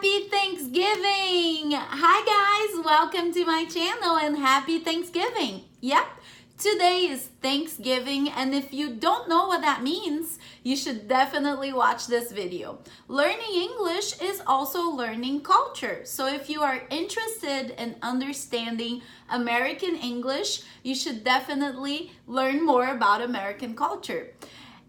Happy Thanksgiving! Hi guys, welcome to my channel and happy Thanksgiving. Yep, today is Thanksgiving, and if you don't know what that means, you should definitely watch this video. Learning English is also learning culture. So if you are interested in understanding American English, you should definitely learn more about American culture.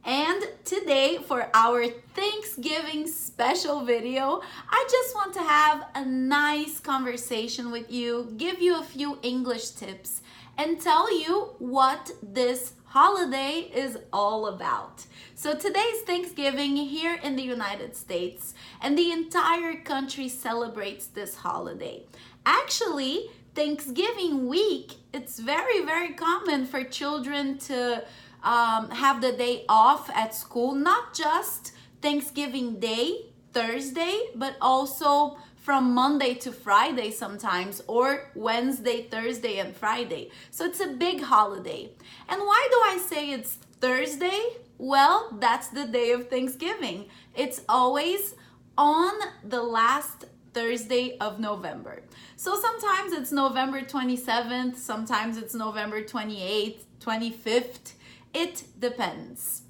And today, for our Thanksgiving special video, I just want to have a nice conversation with you, give you a few English tips, and tell you what this holiday is all about. So today's Thanksgiving here in the United States, and the entire country celebrates this holiday. Actually, Thanksgiving week, it's very common for children to have the day off at school, not just Thanksgiving Day, Thursday, but also from Monday to Friday sometimes, or Wednesday, Thursday, and Friday. So it's a big holiday. And why do I say it's Thursday? Well, that's the day of Thanksgiving. It's always on the last Thursday of November. So sometimes it's November 27th, sometimes it's November 28th, 25th. It depends.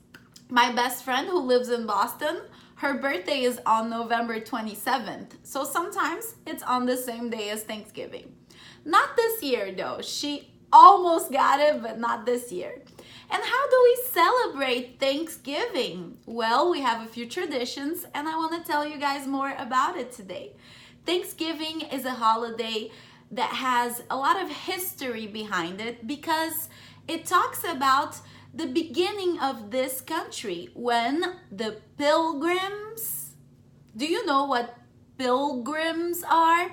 My best friend who lives in Boston, her birthday is on November 27th. So sometimes it's on the same day as Thanksgiving. Not this year though. She almost got it, but not this year. And how do we celebrate Thanksgiving? Well, we have a few traditions, and I want to tell you guys more about it today. Thanksgiving is a holiday that has a lot of history behind it because it talks about the beginning of this country when the pilgrims, do you know what pilgrims are?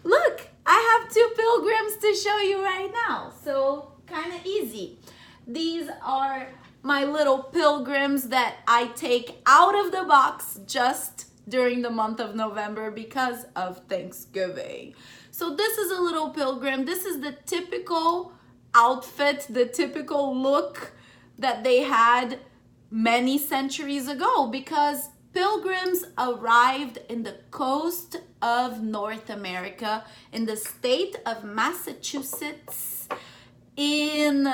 Look, I have two pilgrims to show you right now. So kind of easy. These are my little pilgrims that I take out of the box just during the month of November because of Thanksgiving. So this is a little pilgrim. This is the typical outfit, the typical look that they had many centuries ago, because pilgrims arrived in the coast of North America in the state of Massachusetts in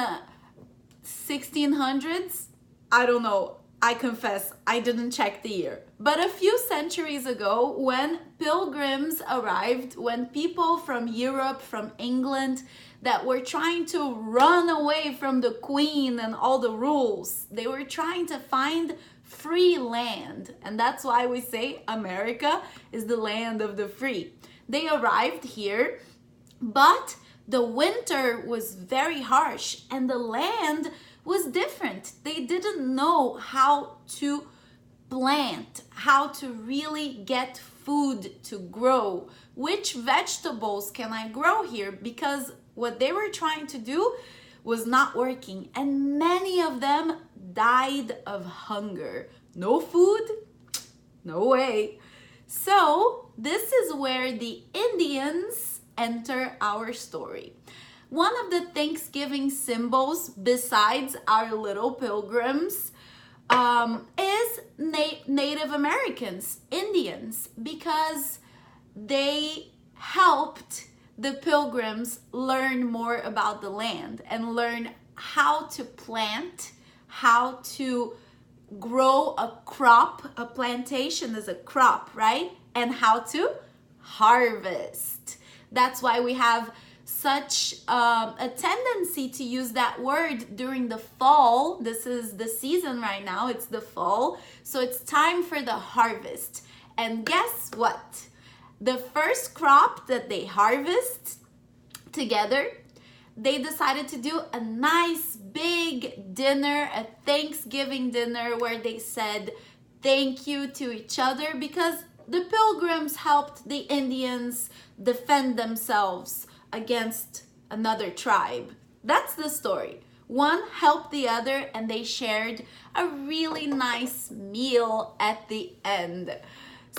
1600s. I don't know. I confess, I didn't check the year. But a few centuries ago, when pilgrims arrived, when people from Europe, from England, that were trying to run away from the queen and all the rules, they were trying to find free land. And that's why we say America is the land of the free. They arrived here, but the winter was very harsh and the land was different. They didn't know how to plant, how to really get food to grow. Which vegetables can I grow here? Because what they were trying to do was not working, and many of them died of hunger. No food? No way. So this is where the Indians enter our story. One of the Thanksgiving symbols, besides our little pilgrims, is Native Americans, Indians, because they helped the pilgrims learn more about the land and learn how to plant, how to grow a crop. A plantation is a crop, right? And how to harvest. That's why we have such a tendency to use that word during the fall. This is the season right now. It's the fall. So it's time for the harvest. And guess what? The first crop that they harvest together, they decided to do a nice big dinner, a Thanksgiving dinner, where they said thank you to each other because the pilgrims helped the Indians defend themselves against another tribe. That's the story. One helped the other and they shared a really nice meal at the end.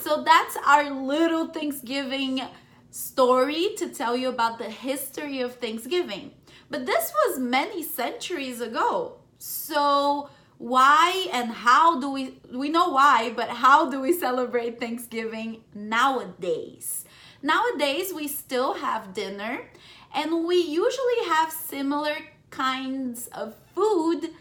So that's our little Thanksgiving story to tell you about the history of Thanksgiving. But this was many centuries ago. So Why and how do we know why, but how do we celebrate Thanksgiving nowadays? Nowadays, we still have dinner, and we usually have similar kinds of food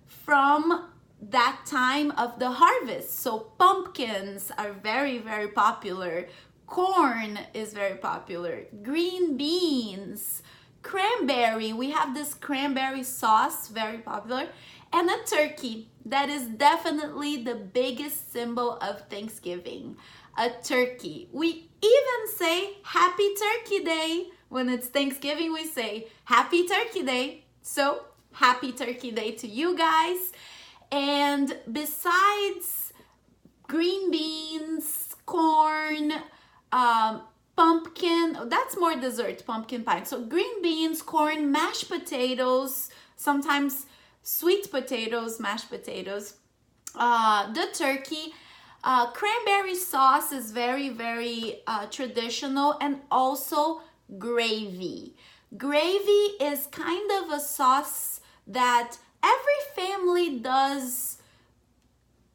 from that time of the harvest. So pumpkins are very, very popular. Corn is very popular. Green beans, cranberry. We have this cranberry sauce, very popular. And a turkey. That is definitely the biggest symbol of Thanksgiving. A turkey. We even say Happy Turkey Day. When it's Thanksgiving, we say Happy Turkey Day. So, Happy Turkey Day to you guys. And besides green beans, corn, pumpkin, that's more dessert, pumpkin pie. So green beans, corn, mashed potatoes, sometimes sweet potatoes, mashed potatoes, the turkey, cranberry sauce is very, very traditional, and also gravy. Gravy is kind of a sauce that every family does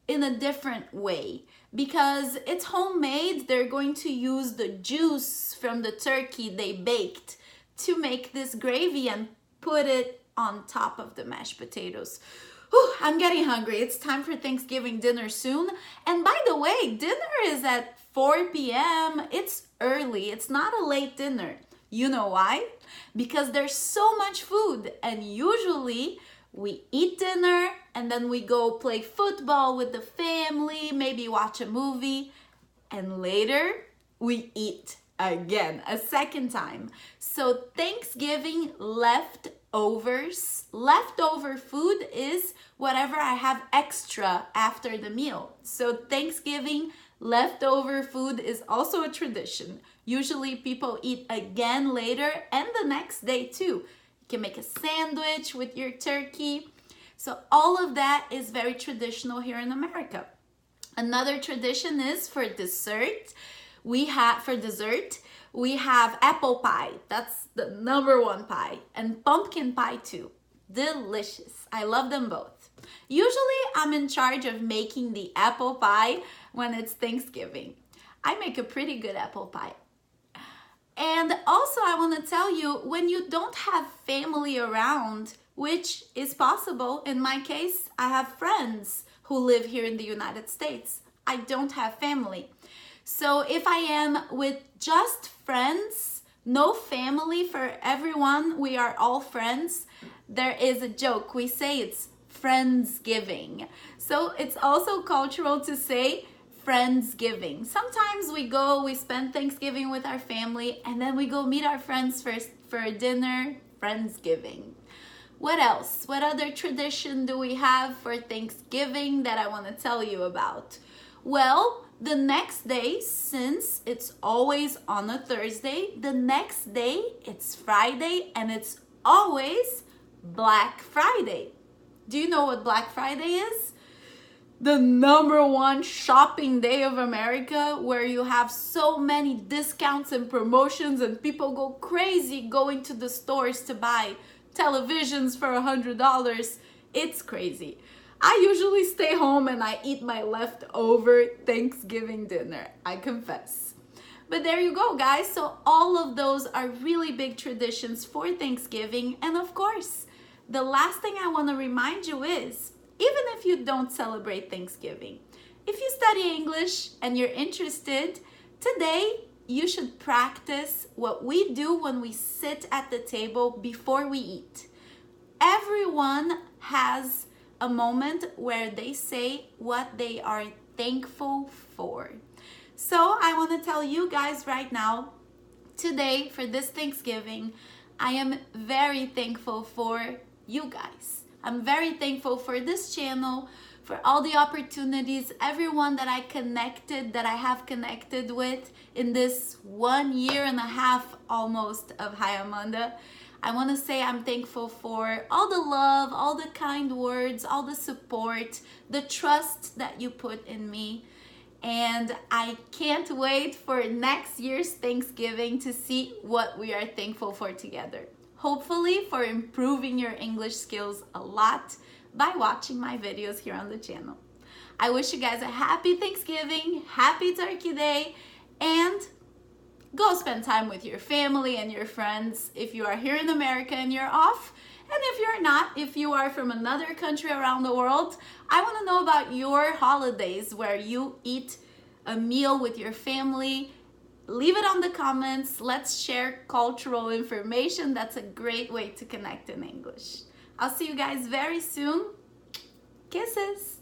in a different way. Because it's homemade, they're going to use the juice from the turkey they baked to make this gravy and put it on top of the mashed potatoes. Whew, I'm getting hungry. It's time for Thanksgiving dinner soon. And by the way, dinner is at 4 p.m. It's early. It's not a late dinner. You know why? Because there's so much food, and usually we eat dinner and then we go play football with the family, maybe watch a movie, and later we eat again, a second time. So Thanksgiving leftovers, leftover food is whatever I have extra after the meal. So Thanksgiving leftover food is also a tradition. Usually people eat again later and the next day too. You can make a sandwich with your turkey. So all of that is very traditional here in America. Another tradition is for dessert. We have apple pie. That's the number one pie. And pumpkin pie too. Delicious. I love them both. Usually I'm in charge of making the apple pie when it's Thanksgiving. I make a pretty good apple pie. And also I want to tell you, when you don't have family around, which is possible, in my case, I have friends who live here in the United States. I don't have family. So if I am with just friends, no family for everyone, we are all friends, there is a joke. We say it's Friendsgiving. So it's also cultural to say Friendsgiving. Sometimes we spend Thanksgiving with our family, and then we go meet our friends for a dinner, Friendsgiving. What else? What other tradition do we have for Thanksgiving that I want to tell you about? Well, the next day, since it's always on a Thursday, the next day it's Friday, and it's always Black Friday. Do you know what Black Friday is? The number one shopping day of America, where you have so many discounts and promotions and people go crazy going to the stores to buy televisions for $100. It's crazy. I usually stay home and I eat my leftover Thanksgiving dinner, I confess. But there you go, guys. So all of those are really big traditions for Thanksgiving. And of course, the last thing I want to remind you is, even if you don't celebrate Thanksgiving, if you study English and you're interested, today you should practice what we do when we sit at the table before we eat. Everyone has a moment where they say what they are thankful for. So I want to tell you guys right now, today for this Thanksgiving, I am very thankful for you guys. I'm very thankful for this channel, for all the opportunities, everyone that I have connected with in this 1.5 years almost of Hi Amanda. I want to say I'm thankful for all the love, all the kind words, all the support, the trust that you put in me. And I can't wait for next year's Thanksgiving to see what we are thankful for together. Hopefully for improving your English skills a lot, by watching my videos here on the channel. I wish you guys a happy Thanksgiving, happy Turkey Day, and go spend time with your family and your friends if you are here in America and you're off. And if you're not, if you are from another country around the world, I want to know about your holidays where you eat a meal with your family. Leave it on the comments. Let's share cultural information. That's a great way to connect in English. I'll see you guys very soon. Kisses.